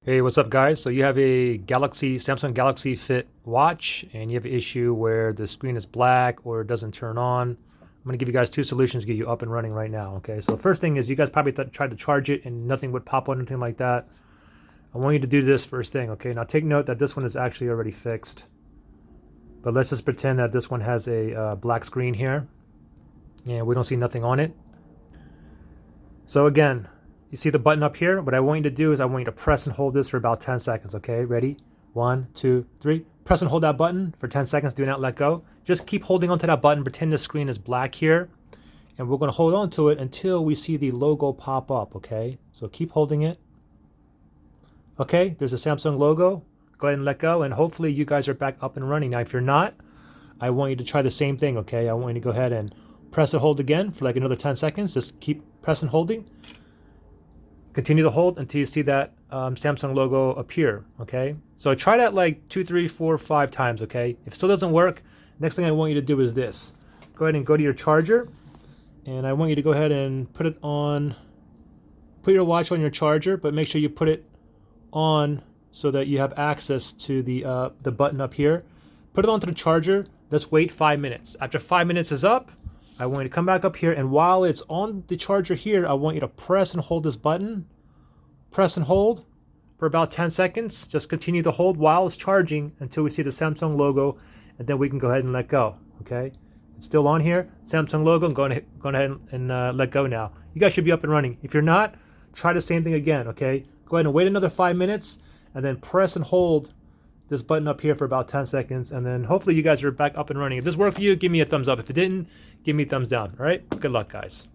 Hey, what's up guys? So you have a Samsung Galaxy Fit watch and you have an issue where the screen is black or it doesn't turn on. I'm going to give you guys two solutions to get you up and running right now, okay? So the first thing is you guys probably tried to charge it and nothing would pop on or anything like that. I want you to do this first thing, okay? Now take note that this one is actually already fixed. But let's just pretend that this one has a black screen here and we don't see nothing on it. So again, you see the button up here? What I want you to do is I want you to press and hold this for about 10 seconds, okay? Ready? 1, 2, 3. Press and hold that button for 10 seconds. Do not let go. Just keep holding onto that button. Pretend the screen is black here. And we're going to hold on to it until we see the logo pop up, okay? So keep holding it. Okay, there's a Samsung logo. Go ahead and let go, and hopefully you guys are back up and running. Now, if you're not, I want you to try the same thing, okay? I want you to go ahead and press and hold again for like another 10 seconds. Just keep pressing and holding. Continue to hold until you see that Samsung logo appear, okay? So try that like 2, 3, 4, 5 times, okay? If it still doesn't work, next thing I want you to do is this. Go ahead and go to your charger, and I want you to go ahead and put your watch on your charger, but make sure you put it on so that you have access to the button up here. Put it onto the charger. Let's wait 5 minutes. After 5 minutes is up, I want you to come back up here, and while it's on the charger here, I want you to press and hold this button. Press and hold for about 10 seconds. Just continue to hold while it's charging until we see the Samsung logo, and then we can go ahead and let go, okay? It's still on here, Samsung logo. I'm going ahead and let go now. You guys should be up and running. If you're not, try the same thing again, okay? Go ahead and wait another 5 minutes, and then press and hold this button up here for about 10 seconds, and then hopefully you guys are back up and running. If this worked for you, give me a thumbs up. If it didn't, give me a thumbs down. All right, good luck guys.